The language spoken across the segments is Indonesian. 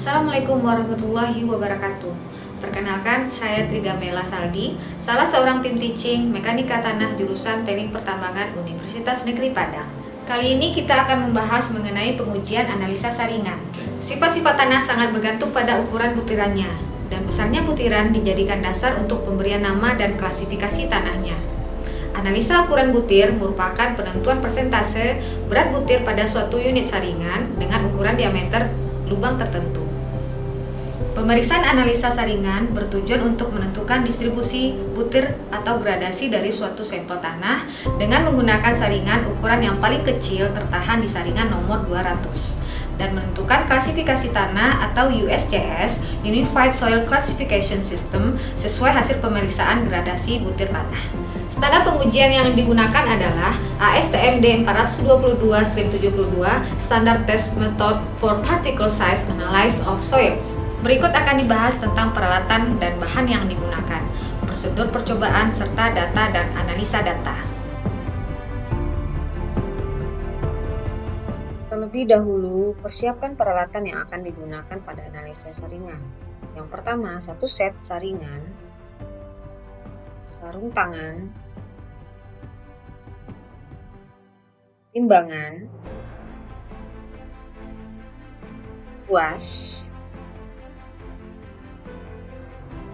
Assalamualaikum warahmatullahi wabarakatuh. Perkenalkan, saya Trigamela Saldi, salah seorang tim teaching Mekanika Tanah jurusan Teknik Pertambangan Universitas Negeri Padang. Kali ini kita akan membahas mengenai pengujian analisa saringan. Sifat-sifat tanah sangat bergantung pada ukuran butirannya, dan besarnya butiran dijadikan dasar untuk pemberian nama dan klasifikasi tanahnya. Analisa ukuran butir merupakan penentuan persentase berat butir pada suatu unit saringan dengan ukuran diameter lubang tertentu. Pemeriksaan analisa saringan bertujuan untuk menentukan distribusi butir atau gradasi dari suatu sampel tanah dengan menggunakan saringan ukuran yang paling kecil tertahan di saringan nomor 200 dan menentukan klasifikasi tanah atau USCS Unified Soil Classification System sesuai hasil pemeriksaan gradasi butir tanah. Standar pengujian yang digunakan adalah ASTM D422-72 Standard Test Method for Particle Size Analysis of Soils. Berikut akan dibahas tentang peralatan dan bahan yang digunakan, prosedur percobaan, serta data dan analisa data. Terlebih dahulu, persiapkan peralatan yang akan digunakan pada analisa saringan. Yang pertama, satu set saringan, sarung tangan, timbangan, kuas,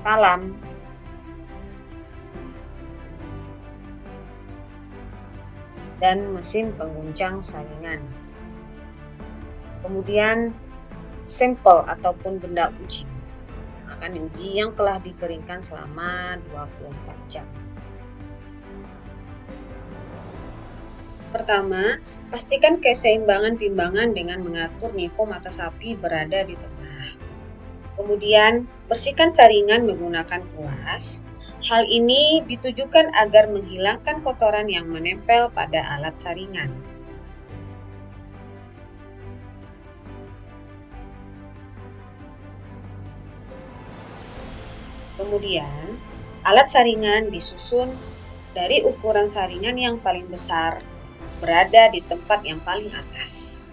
talam, dan mesin pengguncang saringan. Kemudian sampel ataupun benda uji yang akan diuji yang telah dikeringkan selama 24 jam. Pertama, pastikan keseimbangan timbangan dengan mengatur nivou mata sapi berada di tengah. Kemudian, bersihkan saringan menggunakan kuas. Hal ini ditujukan agar menghilangkan kotoran yang menempel pada alat saringan. Kemudian, alat saringan disusun dari ukuran saringan yang paling besar berada di tempat yang paling atas.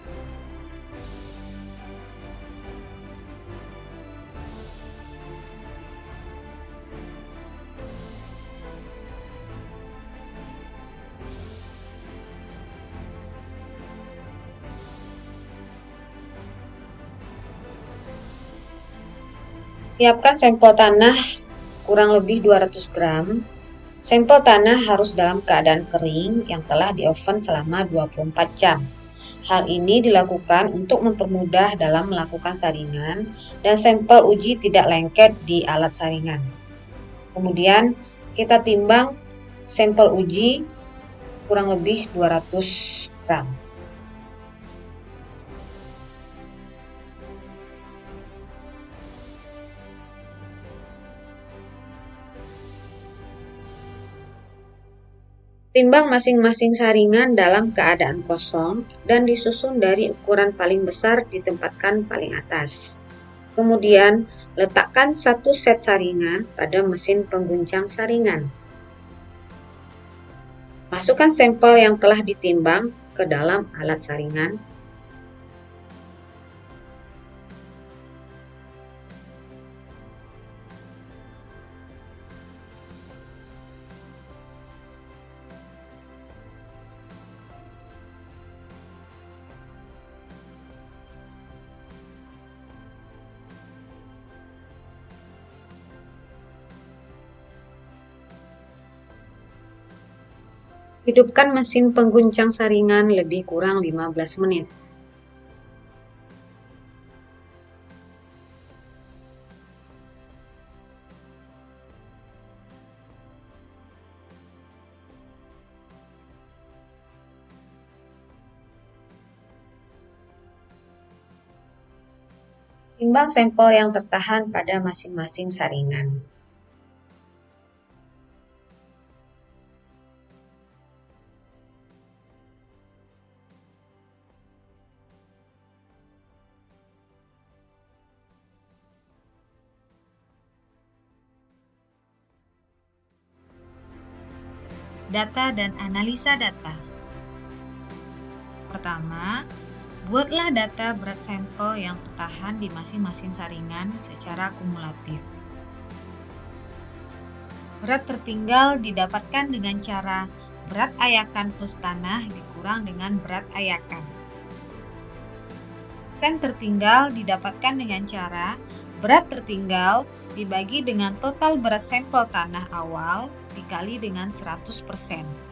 Siapkan sampel tanah kurang lebih 200 gram. Sampel tanah harus dalam keadaan kering yang telah di-oven selama 24 jam. Hal ini dilakukan untuk mempermudah dalam melakukan saringan dan sampel uji tidak lengket di alat saringan. Kemudian kita timbang sampel uji kurang lebih 200 gram. Timbang masing-masing saringan dalam keadaan kosong dan disusun dari ukuran paling besar ditempatkan paling atas. Kemudian, letakkan satu set saringan pada mesin pengguncang saringan. Masukkan sampel yang telah ditimbang ke dalam alat saringan. Hidupkan mesin pengguncang saringan lebih kurang 15 menit. Timbang sampel yang tertahan pada masing-masing saringan. Data dan analisa data. Pertama, Buatlah data berat sampel yang tertahan di masing-masing saringan secara kumulatif. Berat tertinggal didapatkan dengan cara berat ayakan plus tanah dikurang dengan berat ayakan. Persen tertinggal didapatkan dengan cara berat tertinggal dibagi dengan total berat sampel tanah awal dikali dengan 100%.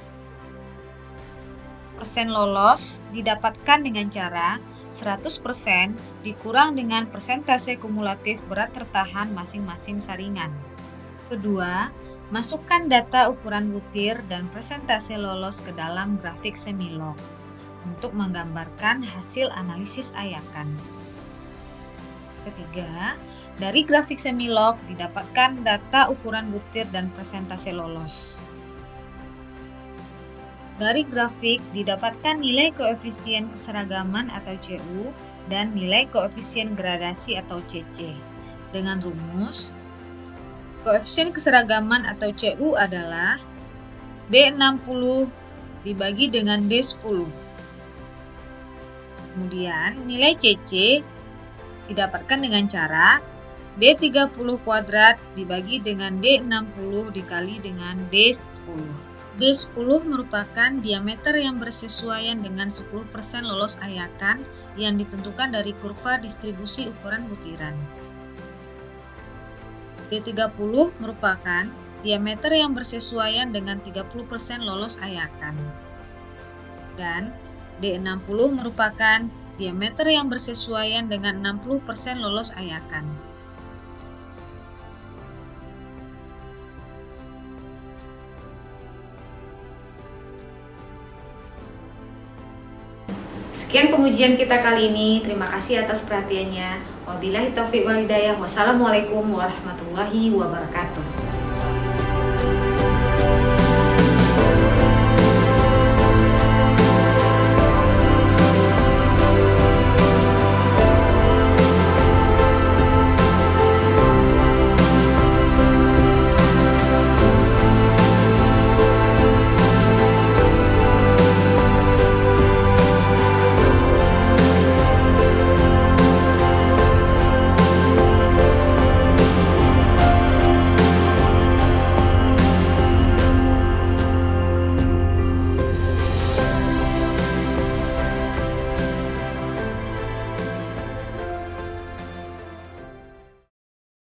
Persen lolos didapatkan dengan cara 100% dikurang dengan persentase kumulatif berat tertahan masing-masing saringan. Kedua, masukkan data ukuran butir dan persentase lolos ke dalam grafik semilog untuk menggambarkan hasil analisis ayakan. Ketiga, dari grafik semilog didapatkan data ukuran butir dan persentase lolos. Dari grafik didapatkan nilai koefisien keseragaman atau CU dan nilai koefisien gradasi atau CC. Dengan rumus, koefisien keseragaman atau CU adalah D60 dibagi dengan D10. Kemudian nilai CC didapatkan dengan cara D30 kuadrat dibagi dengan D60 dikali dengan D10. D10 merupakan diameter yang bersesuaian dengan 10% lolos ayakan yang ditentukan dari kurva distribusi ukuran butiran. D30 merupakan diameter yang bersesuaian dengan 30% lolos ayakan. Dan D60 merupakan diameter yang bersesuaian dengan 60% lolos ayakan. Sekian pengujian kita kali ini. Terima kasih atas perhatiannya. Wabillahi taufiq wal hidayah. Wassalamualaikum warahmatullahi wabarakatuh.